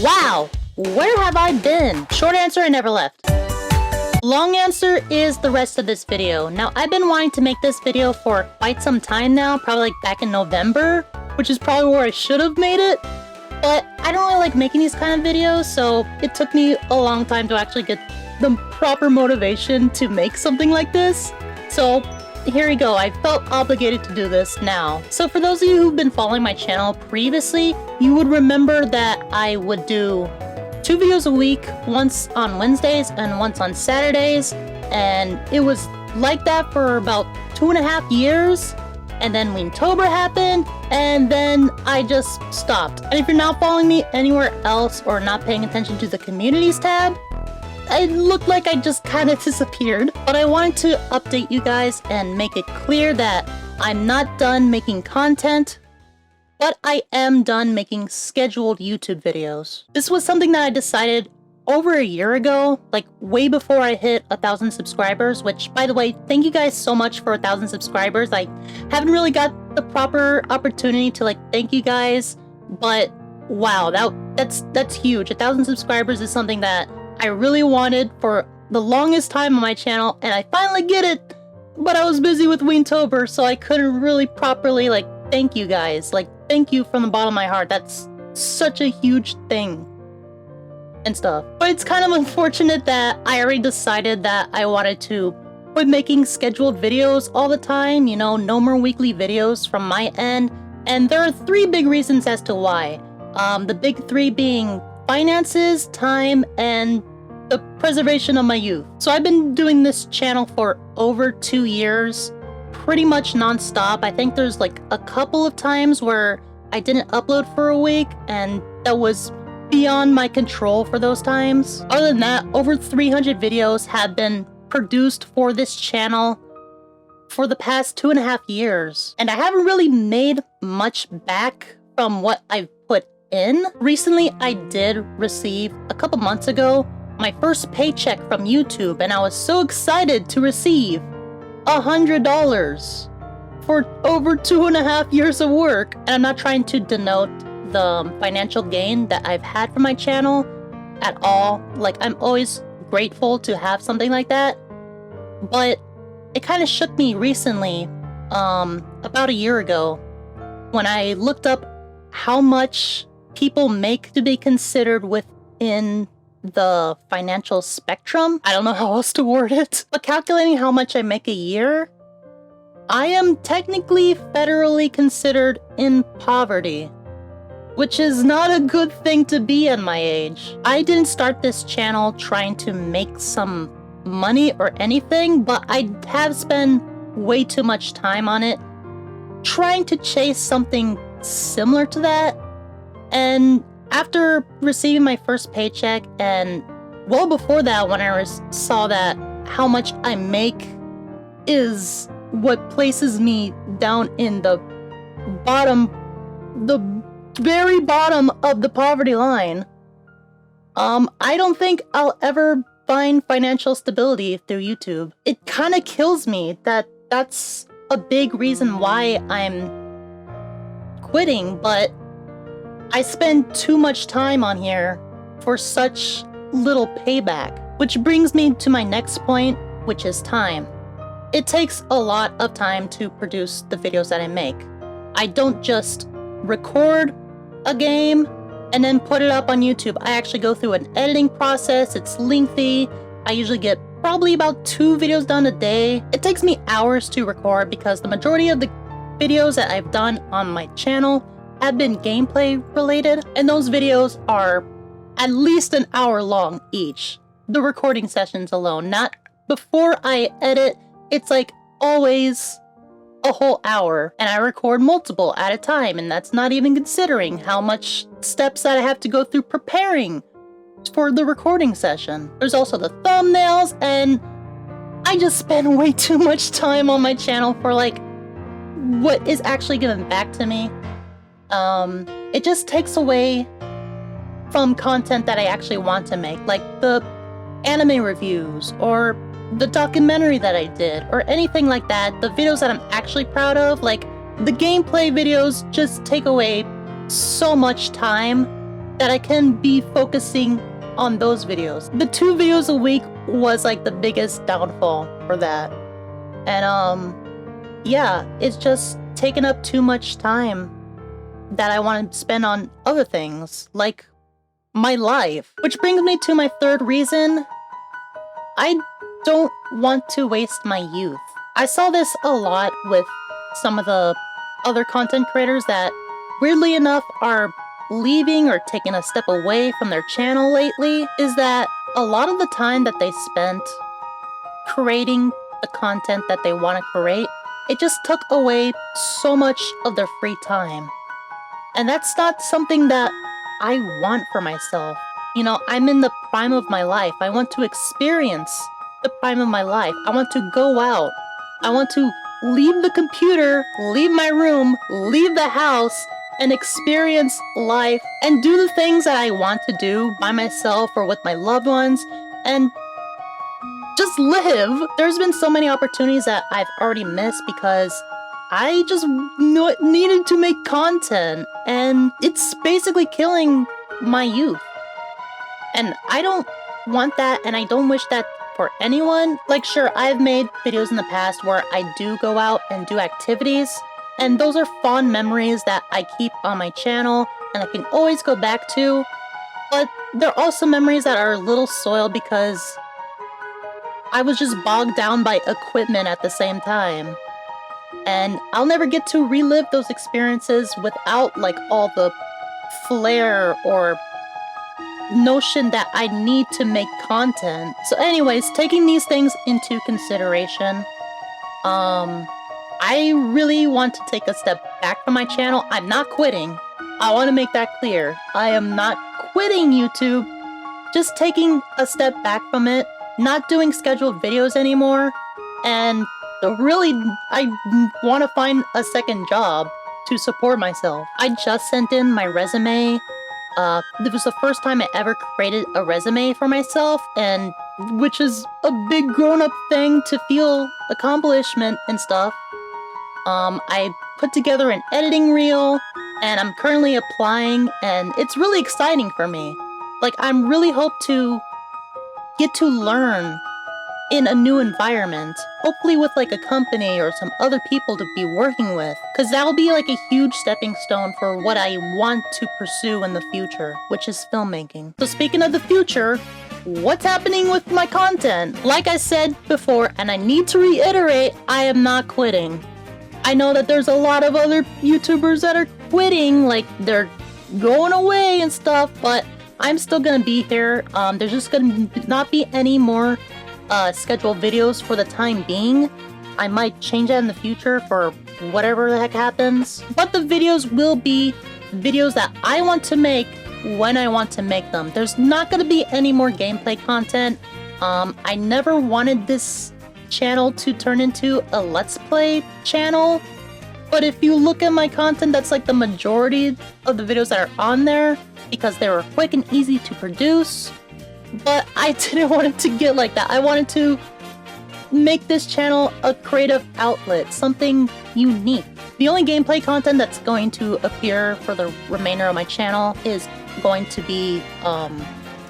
Wow, where have I been? Short answer, I never left. Long answer is the rest of this video. Now, I've been wanting to make this video for quite some time now, probably like back in November, which is probably where I should have made it. But I don't really like making these kind of videos, so it took me a long time to actually get the proper motivation to make something like this. So here we go. I felt obligated to do this now. So for those of you who've been following my channel previously, you would remember that I would do 2 videos a week, once on Wednesdays and once on Saturdays. And it was like that for about 2.5 years. And then Weentober happened, and then I just stopped. And if you're not following me anywhere else or not paying attention to the communities tab, it looked like I just kind of disappeared. But I wanted to update you guys and make it clear that I'm not done making content, but I am done making scheduled YouTube videos. This was something that I decided over a year ago, like way before I hit 1,000 subscribers, which, by the way, thank you guys so much for 1,000 subscribers. I haven't really got the proper opportunity to thank you guys, but wow, that's huge. 1,000 subscribers is something that I really wanted for the longest time on my channel, and I finally get it, but I was busy with Weentober, so I couldn't really properly thank you guys. Thank you from the bottom of my heart. That's such a huge thing and stuff. But it's kind of unfortunate that I already decided that I wanted to quit making scheduled videos all the time, no more weekly videos from my end. And there are 3 big reasons as to why. The big 3 being finances, time, and the preservation of my youth. So I've been doing this channel for over 2 years, pretty much non-stop. I think there's a couple of times where I didn't upload for a week, and that was beyond my control for those times. Other than that, over 300 videos have been produced for this channel for the past 2.5 years. And I haven't really made much back from what I've put in. Recently, I did receive, a couple months ago, my first paycheck from YouTube, and I was so excited to receive $100 for over 2.5 years of work. And I'm not trying to denote the financial gain that I've had from my channel at all. I'm always grateful to have something like that. But it kind of shook me recently, about a year ago, when I looked up how much people make to be considered within the financial spectrum. I don't know how else to word it. But calculating how much I make a year, I am technically federally considered in poverty, which is not a good thing to be at my age. I didn't start this channel trying to make some money or anything, but I have spent way too much time on it, trying to chase something similar to that. And after receiving my first paycheck, and well before that, when I saw that how much I make is what places me down in the very bottom of the poverty line, I don't think I'll ever find financial stability through YouTube. It kind of kills me that that's a big reason why I'm quitting, but I spend too much time on here for such little payback. Which brings me to my next point, which is time. It takes a lot of time to produce the videos that I make. I don't just record a game and then put it up on YouTube. I actually go through an editing process. It's lengthy. I usually get probably about 2 videos done a day. It takes me hours to record because the majority of the videos that I've done on my channel have been gameplay related, and those videos are at least an hour long each. The recording sessions alone, not before I edit, it's always a whole hour, and I record multiple at a time, and that's not even considering how much steps that I have to go through preparing for the recording session. There's also the thumbnails, and I just spend way too much time on my channel for what is actually given back to me. It just takes away from content that I actually want to make, like the anime reviews or the documentary that I did or anything like that. The videos that I'm actually proud of, the gameplay videos, just take away so much time that I can be focusing on those videos. The 2 videos a week was like the biggest downfall for that. And yeah, it's just taken up too much time that I want to spend on other things, like my life. Which brings me to my 3rd reason. I don't want to waste my youth. I saw this a lot with some of the other content creators that, weirdly enough, are leaving or taking a step away from their channel lately, is that a lot of the time that they spent creating the content that they want to create, it just took away so much of their free time. And that's not something that I want for myself. You know, I'm in the prime of my life. I want to experience the prime of my life. I want to go out. I want to leave the computer, leave my room, leave the house, and experience life and do the things that I want to do by myself or with my loved ones and just live. There's been so many opportunities that I've already missed because I just needed to make content, and it's basically killing my youth. And I don't want that, and I don't wish that for anyone. Like, sure, I've made videos in the past where I do go out and do activities, and those are fond memories that I keep on my channel and I can always go back to. But there are also memories that are a little soiled because I was just bogged down by equipment at the same time. And I'll never get to relive those experiences without like all the flair or notion that I need to make content. So anyways, taking these things into consideration, I really want to take a step back from my channel. I'm not quitting. I want to make that clear. I am not quitting YouTube, just taking a step back from it, not doing scheduled videos anymore, and really, I want to find a second job to support myself. I just sent in my resume. It was the first time I ever created a resume for myself, and which is a big grown-up thing to feel accomplishment and stuff. I put together an editing reel, and I'm currently applying, and it's really exciting for me. Like, I'm really hope to get to learn in a new environment, hopefully with like a company or some other people to be working with, because that'll be like a huge stepping stone for what I want to pursue in the future, which is filmmaking. So speaking of the future, what's happening with my content? Like I said before, and I need to reiterate, I am not quitting. I know that there's a lot of other YouTubers that are quitting, like they're going away and stuff, but I'm still gonna be here. There's just gonna not be any more scheduled videos for the time being. I might change that in the future for whatever the heck happens. But the videos will be videos that I want to make when I want to make them. There's not going to be any more gameplay content. I never wanted this channel to turn into a Let's Play channel. But if you look at my content, that's like the majority of the videos that are on there because they were quick and easy to produce. But I didn't want it to get like that. I wanted to make this channel a creative outlet, something unique. The only gameplay content that's going to appear for the remainder of my channel is going to be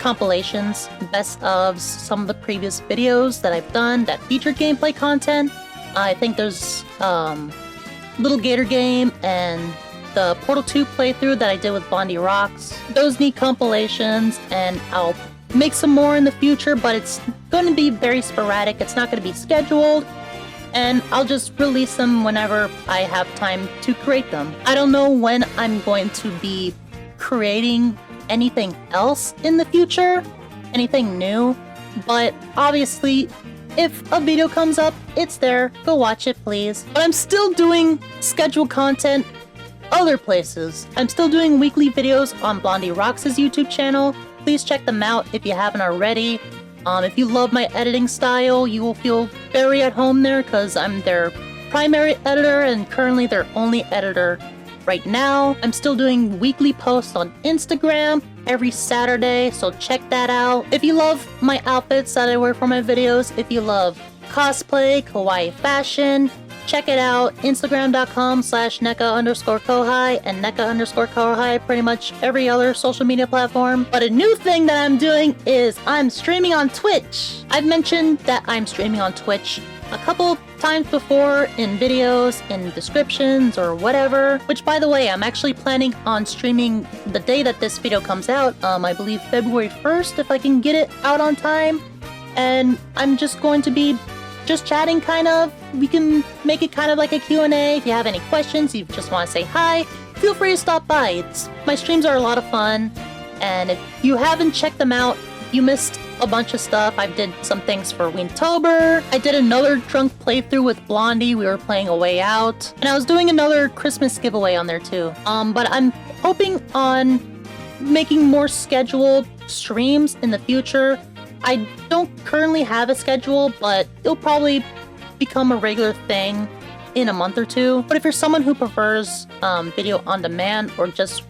compilations, best of some of the previous videos that I've done that featured gameplay content. I think there's Little Gator Game and the Portal 2 playthrough that I did with Blondie Rocks. Those need compilations, and I'll make some more in the future, but it's going to be very sporadic. It's not going to be scheduled, and I'll just release them whenever I have time to create them. I don't know when I'm going to be creating anything else in the future, anything new, but obviously if a video comes up, it's there. Go watch it, please. But I'm still doing scheduled content other places. I'm still doing weekly videos on Blondie Rocks' YouTube channel. Please check them out if you haven't already. If you love my editing style, you will feel very at home there because I'm their primary editor and currently their only editor right now. I'm still doing weekly posts on Instagram every Saturday, so check that out. If you love my outfits that I wear for my videos, if you love cosplay, kawaii fashion, check it out. Instagram.com/Neka_Kohai and Neka_Kohai, pretty much every other social media platform. But a new thing that I'm doing is I'm streaming on Twitch. I've mentioned that I'm streaming on Twitch a couple times before in videos, in descriptions, or whatever. Which, by the way, I'm actually planning on streaming the day that this video comes out. I believe February 1st, if I can get it out on time. And I'm just going to be just chatting, kind of. We can make it kind of like a Q&A. If you have any questions, you just want to say hi, feel free to stop by. My streams are a lot of fun. And if you haven't checked them out, you missed a bunch of stuff. I did some things for Weentober. I did another drunk playthrough with Blondie. We were playing A Way Out. And I was doing another Christmas giveaway on there too. But I'm hoping on making more scheduled streams in the future. I don't currently have a schedule, but it'll probably become a regular thing in a month or two. But if you're someone who prefers video on demand or just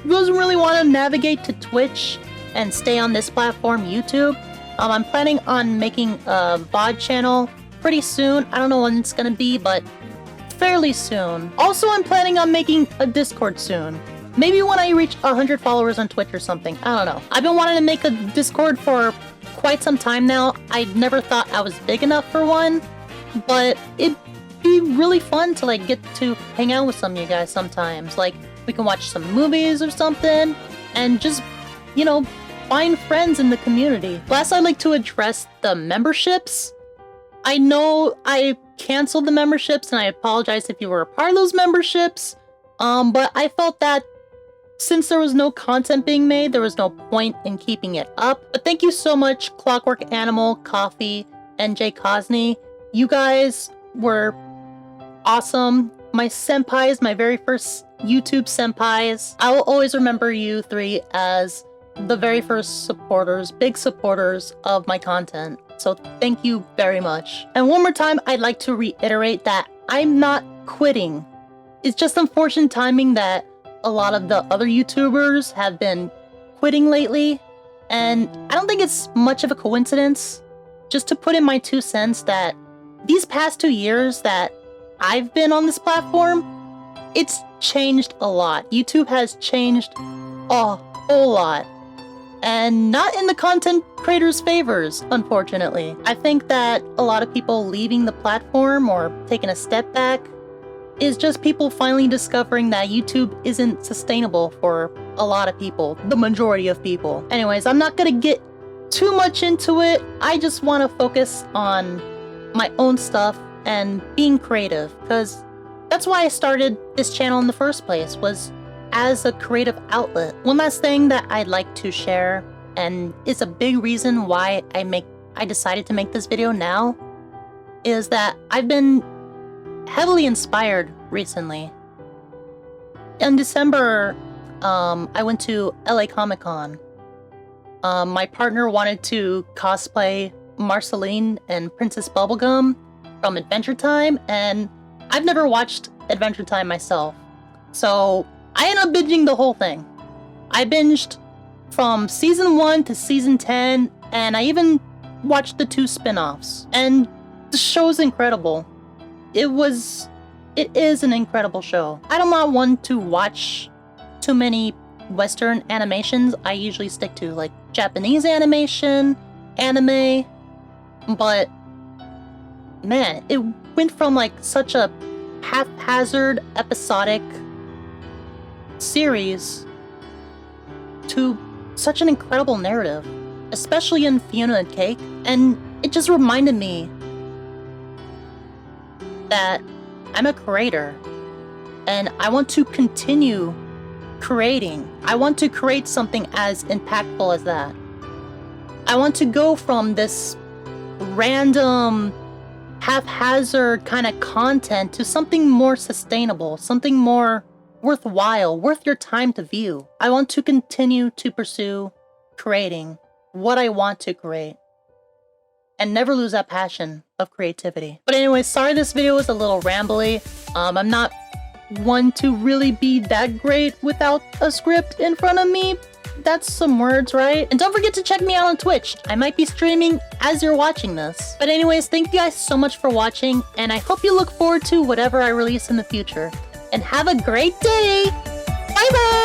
doesn't really want to navigate to Twitch and stay on this platform, YouTube, I'm planning on making a VOD channel pretty soon. I don't know when it's gonna be, but fairly soon. Also, I'm planning on making a Discord soon. Maybe when I reach 100 followers on Twitch or something. I don't know. I've been wanting to make a Discord for quite some time now. I never thought I was big enough for one, but it'd be really fun to like get to hang out with some of you guys sometimes. Like, we can watch some movies or something and just, you know, find friends in the community. Last, I'd like to address the memberships. I know I canceled the memberships and I apologize if you were a part of those memberships. But I felt that since there was no content being made, there was no point in keeping it up. But thank you so much, Clockwork Animal, Coffee, and Jay Cosney. You guys were awesome. My senpais, my very first YouTube senpais. I will always remember you three as the very first supporters, big supporters of my content. So thank you very much. And one more time, I'd like to reiterate that I'm not quitting. It's just unfortunate timing that a lot of the other YouTubers have been quitting lately. And I don't think it's much of a coincidence. Just to put in my 2 cents that these past 2 years that I've been on this platform, it's changed a lot. YouTube has changed a whole lot. And not in the content creators' favors, unfortunately. I think that a lot of people leaving the platform or taking a step back is just people finally discovering that YouTube isn't sustainable for a lot of people, the majority of people. Anyways, I'm not gonna get too much into it. I just want to focus on my own stuff and being creative, because that's why I started this channel in the first place, was as a creative outlet. One last thing that I'd like to share, and is a big reason why I decided to make this video now, is that I've been heavily inspired recently. In December, I went to LA Comic Con. My partner wanted to cosplay Marceline and Princess Bubblegum from Adventure Time, and I've never watched Adventure Time myself. So I ended up binging the whole thing. I binged from season 1 to season 10, and I even watched the 2 spin-offs. And the show's incredible. It is an incredible show. I'm not one to watch too many Western animations. I usually stick to like Japanese animation, anime, but man, it went from like such a haphazard episodic series to such an incredible narrative, especially in Fiona and Cake, and it just reminded me that I'm a creator and I want to continue creating. I want to create something as impactful as that. I want to go from this random, haphazard kind of content to something more sustainable, something more worthwhile, worth your time to view. I want to continue to pursue creating what I want to create and never lose that passion of creativity. But anyway, sorry this video was a little rambly. I'm not one to really be that great without a script in front of me, That's some words, right? And don't forget to check me out on Twitch. I might be streaming as you're watching this. But anyways, thank you guys so much for watching, and I hope you look forward to whatever I release in the future. And have a great day! Bye bye!